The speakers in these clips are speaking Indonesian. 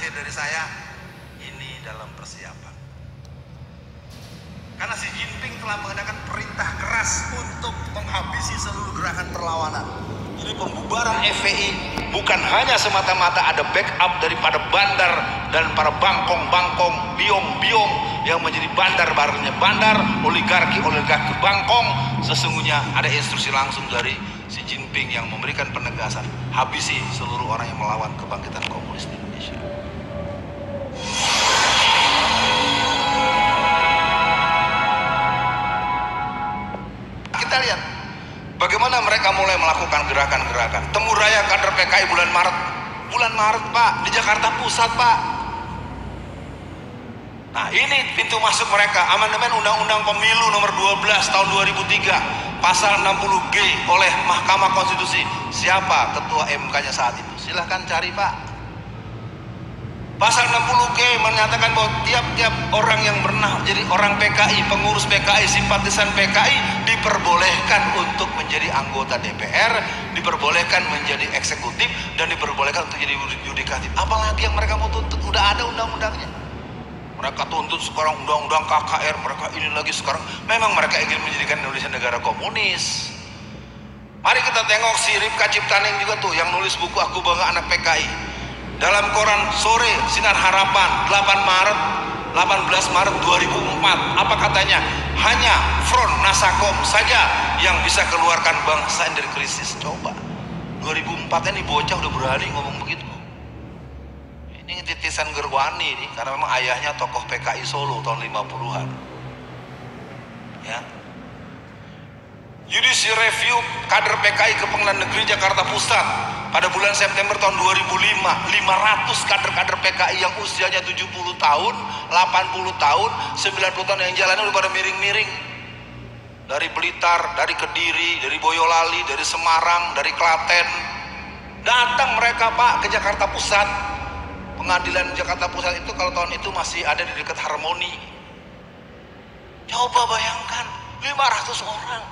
terakhir dari saya, ini dalam persiapan. Karena Xi Jinping telah mengadakan perintah keras untuk menghabisi seluruh gerakan perlawanan. Jadi pembubaran FPI bukan hanya semata-mata ada backup daripada bandar dan para bangkong-bangkong, biong-biong yang menjadi bandar-bandarnya bandar, oligarki Bangkong. Sesungguhnya ada instruksi langsung dari Xi Jinping yang memberikan penegasan, habisi seluruh orang yang melawan kebangkitan komunis di Indonesia. Kita lihat bagaimana mereka mulai melakukan gerakan-gerakan. Temu raya kader PKI bulan Maret Pak, di Jakarta Pusat Pak. Nah ini pintu masuk mereka, amandemen Undang-Undang Pemilu nomor 12 tahun 2003 pasal 60G oleh Mahkamah Konstitusi. Siapa ketua MK-nya saat itu? Silahkan cari Pak. Pasal 60G menyatakan bahwa tiap-tiap orang yang pernah jadi orang PKI, pengurus PKI, simpatisan PKI diperbolehkan untuk menjadi anggota DPR, diperbolehkan menjadi eksekutif, dan diperbolehkan untuk jadi yudikatif. Apalagi yang mereka mau tuntut? Udah ada undang-undangnya. Mereka tuntut sekarang undang-undang KKR, mereka ini lagi sekarang. Memang mereka ingin menjadikan Indonesia negara komunis. Mari kita tengok si Ripka Ciptaning juga tuh yang nulis buku Aku Bangga Anak PKI. Dalam koran Sore Sinar Harapan 18 Maret 2004, apa katanya? Hanya Front Nasakom saja yang bisa keluarkan bangsa dari krisis. Coba 2004 ini bocah udah berani ngomong begitu. Ini titisan Gerwani nih, karena memang ayahnya tokoh PKI Solo tahun 50-an. Ya. Judicial Review kader PKI ke Pengadilan Negeri Jakarta Pusat pada bulan September tahun 2005, 500 kader-kader PKI yang usianya 70 tahun, 80 tahun, 90 tahun yang jalannya udah pada miring-miring. Dari Blitar, dari Kediri, dari Boyolali, dari Semarang, dari Klaten. Datang mereka Pak ke Jakarta Pusat. Pengadilan Jakarta Pusat itu kalau tahun itu masih ada di dekat Harmoni. Coba bayangkan 500 orang.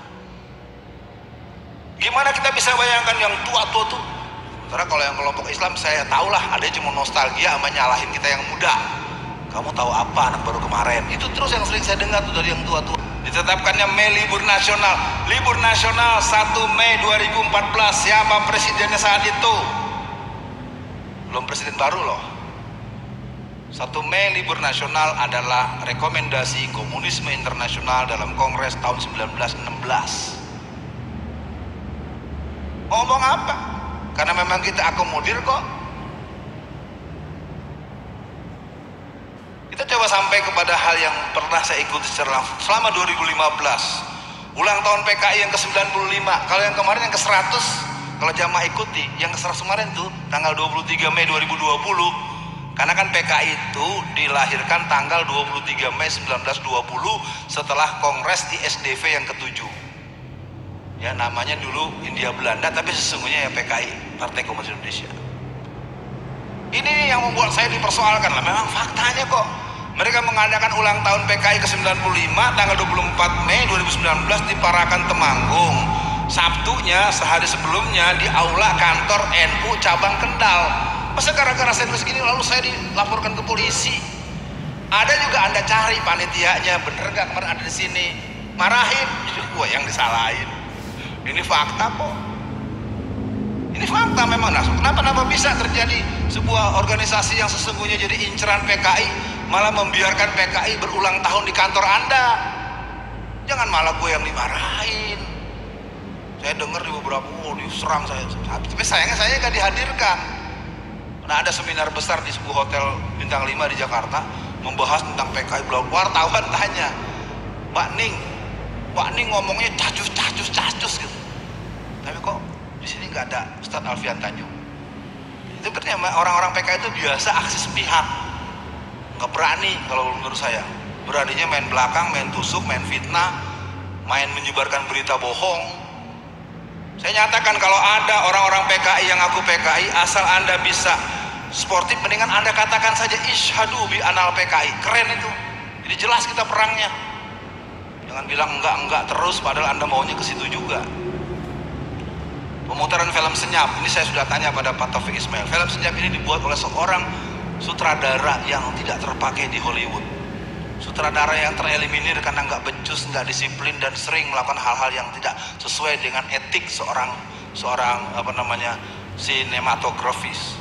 Gimana kita bisa bayangkan yang tua-tua tuh? Karena kalau yang kelompok Islam saya tahulah ada cuma nostalgia sama nyalahin kita yang muda. Kamu tahu apa anak baru kemarin? Itu terus yang sering saya dengar tuh dari yang tua-tua. Ditetapkannya Mei libur nasional. Libur nasional 1 Mei 2014. Siapa presidennya saat itu? Belum presiden baru loh. 1 Mei libur nasional adalah rekomendasi komunisme internasional dalam Kongres tahun 1916. Ngomong apa? Karena memang kita akomodir kok. Kita coba sampai kepada hal yang pernah saya ikuti secara langsung selama 2015. Ulang tahun PKI yang ke-95. Kalau yang kemarin yang ke-100, kalau jamaah ikuti, yang ke-100 kemarin tuh tanggal 23 Mei 2020. Karena kan PKI itu dilahirkan tanggal 23 Mei 1920 setelah Kongres di SDV yang ke-7. Ya namanya dulu India Belanda, tapi sesungguhnya ya PKI, Partai Komunis Indonesia. Ini yang membuat saya dipersoalkan lah. Memang faktanya kok mereka mengadakan ulang tahun PKI ke-95 tanggal 24 Mei 2019 di Parakan Temanggung. Sabtunya sehari sebelumnya di aula kantor NU cabang Kendal. Masa gara-gara saya nulis gini lalu saya dilaporkan ke polisi? Ada juga Anda cari panitianya, bener nggak kemarin ada di sini? Marahin, gua yang disalahin. Ini fakta kok. Ini fakta memang. Nah, kenapa bisa terjadi sebuah organisasi yang sesungguhnya jadi inceran PKI malah membiarkan PKI berulang tahun di kantor Anda? Jangan malah gue yang dimarahin. Saya dengar di beberapa diserang saya. Tapi sayangnya saya nggak dihadirkan. Nah, ada seminar besar di sebuah hotel bintang 5 di Jakarta membahas tentang PKI. Wartawan tanya, Pak Ning ngomongnya cacus gitu. Tapi kok di sini nggak ada Ustadz Alfian Tanjung? Itu berarti orang-orang PKI itu biasa aksi sepihak, nggak berani kalau menurut saya. Beraninya main belakang, main tusuk, main fitnah, main menyebarkan berita bohong. Saya nyatakan kalau ada orang-orang PKI yang ngaku PKI, asal Anda bisa sportif, mendingan Anda katakan saja isyhadu bi anal PKI. Keren itu. Jadi jelas kita perangnya. Jangan bilang enggak terus padahal Anda maunya ke situ juga. Pemutaran film Senyap, ini saya sudah tanya pada Pak Taufik Ismail. Film Senyap ini dibuat oleh seorang sutradara yang tidak terpakai di Hollywood, sutradara yang tereliminir karena nggak becus, nggak disiplin, dan sering melakukan hal-hal yang tidak sesuai dengan etik seorang sinematografis.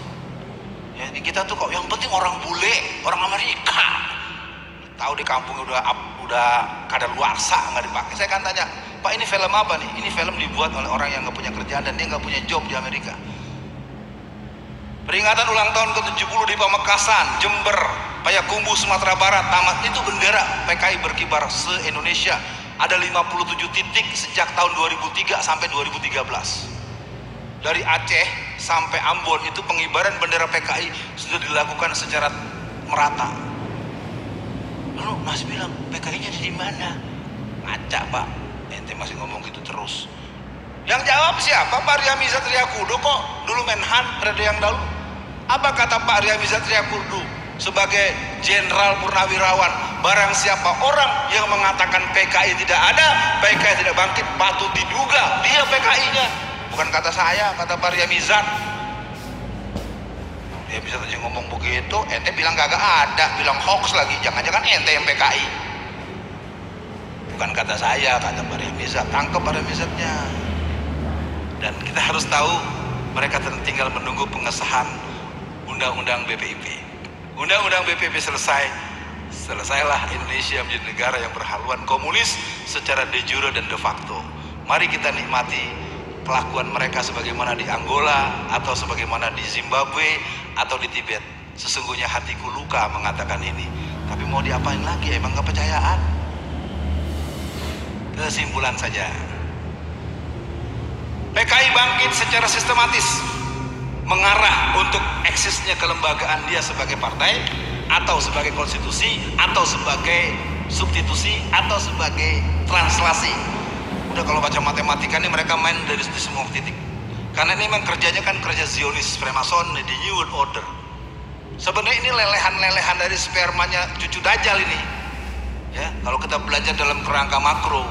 Ya, kita tuh kok yang penting orang bule, orang Amerika, tahu di kampung udah kadaluarsa nggak dipakai. Saya kan tanya, Pak, ini film apa nih? Ini film dibuat oleh orang yang nggak punya kerjaan dan dia nggak punya job di Amerika. Peringatan ulang tahun ke-70 di Pamekasan, Jember, Payakumbuh, Sumatera Barat, tamat itu bendera PKI berkibar se-Indonesia. Ada 57 titik sejak tahun 2003 sampai 2013. Dari Aceh sampai Ambon itu pengibaran bendera PKI sudah dilakukan secara merata. Lalu Mas bilang, PKI-nya di mana? Ngaca, Pak. Ente masih ngomong gitu terus. Yang jawab siapa? Pak Riamiza Triakudu kok. Dulu Menhan periode yang lalu. Apa kata Pak Riamiza Triakudu sebagai jenderal purnawirawan? Barang siapa orang yang mengatakan PKI tidak ada, PKI tidak bangkit, patut diduga dia PKI-nya. Bukan kata saya, kata Pak Riamizat. Dia bisa aja ngomong begitu, ente bilang kagak ada, bilang hoax lagi, jangan-jangan ente yang PKI. Bukan kata saya, kata Pak Riamizat. Tangkap Pak Riamizatnya. Dan kita harus tahu mereka tinggal menunggu pengesahan Undang-Undang BPIP. Undang-Undang BPIP selesailah Indonesia menjadi negara yang berhaluan komunis secara de jure dan de facto. Mari kita nikmati kelakuan mereka sebagaimana di Angola, atau sebagaimana di Zimbabwe, atau di Tibet. Sesungguhnya hatiku luka mengatakan ini, tapi mau diapain lagi, emang kepercayaan. Kesimpulan saja, PKI bangkit secara sistematis mengarah untuk eksisnya kelembagaan dia sebagai partai, atau sebagai konstitusi, atau sebagai substitusi, atau sebagai translasi. Udah, kalau baca matematika ini mereka main dari semua titik. Karena ini memang kerjanya kan kerja Zionis, Freemason, di New World Order. Sebenarnya ini lelehan-lelehan dari spermanya cucu Dajjal ini. Ya, kalau kita belajar dalam kerangka makro.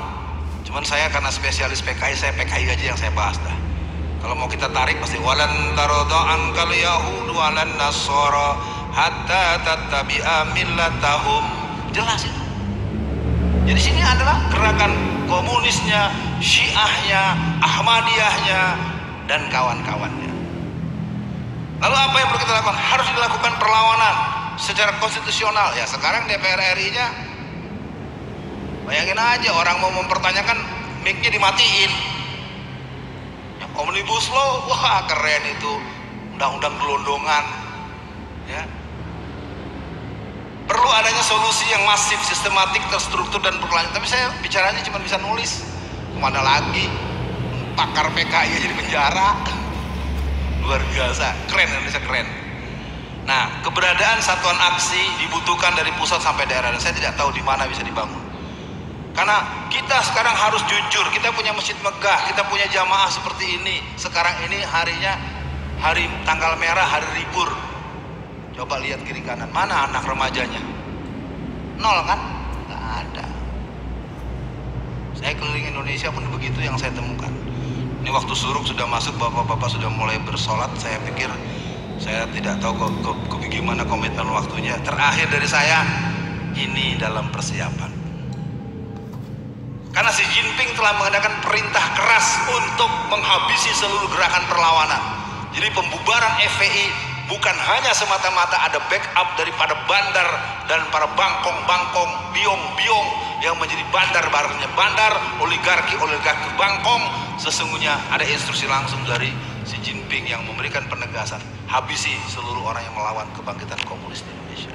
Cuman saya karena spesialis PKI, saya PKI aja yang saya bahas dah. Kalau mau kita tarik pasti walan taradha ankal yahudu walan nasara hatta tattabi'a millatahum. Jelas itu. Jadi sini adalah gerakan komunisnya, Syiahnya, Ahmadiyahnya, dan kawan-kawannya. Lalu apa yang perlu kita lakukan? Harus dilakukan perlawanan secara konstitusional. Ya, sekarang DPR RI-nya, bayangin aja orang mau mempertanyakan, mic-nya dimatiin. Ya, Omnibus Law, wah keren itu, undang-undang gelondongan. Ya. Perlu adanya solusi yang masif, sistematik, terstruktur, dan berkelanjutan. Tapi saya bicaranya cuma bisa nulis. Kemana lagi? Pakar PKI aja di penjara. Luar biasa, keren, Indonesia keren. Nah, keberadaan satuan aksi dibutuhkan dari pusat sampai daerah, dan saya tidak tahu di mana bisa dibangun. Karena kita sekarang harus jujur, kita punya masjid megah, kita punya jamaah seperti ini. Sekarang ini harinya hari tanggal merah, hari libur. Coba lihat kiri kanan, mana anak remajanya? Nol kan? Nggak ada. Saya keliling Indonesia pun begitu yang saya temukan. Ini waktu suruk sudah masuk, bapak-bapak sudah mulai bersolat. Saya pikir, saya tidak tahu bagaimana komitmen waktunya. Terakhir dari saya, ini dalam persiapan. Karena Xi Jinping telah mengadakan perintah keras untuk menghabisi seluruh gerakan perlawanan. Jadi pembubaran FPI bukan hanya semata-mata ada backup daripada bandar dan para bangkong-bangkong, biong-biong yang menjadi bandar oligarki bangkong. Sesungguhnya ada instruksi langsung dari Xi Jinping yang memberikan penegasan, habisi seluruh orang yang melawan kebangkitan komunis di Indonesia.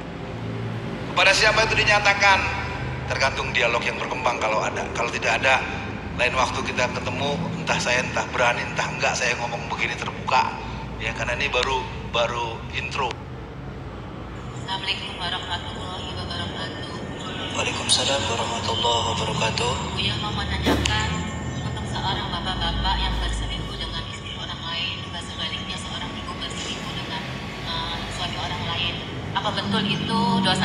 Kepada siapa itu dinyatakan? Tergantung dialog yang berkembang kalau ada. Kalau tidak ada, lain waktu kita ketemu, entah saya entah berani entah enggak saya ngomong begini terbuka. Ya, karena ini baru intro. Assalamualaikum warahmatullahi wabarakatuh. Waalaikumsalam warahmatullahi wabarakatuh. Buya mau menanyakan untuk seorang bapak-bapak yang berselingkuh dengan istri orang lain, juga sebaliknya seorang ibu berselingkuh dengan suami orang lain, apa betul itu dosa?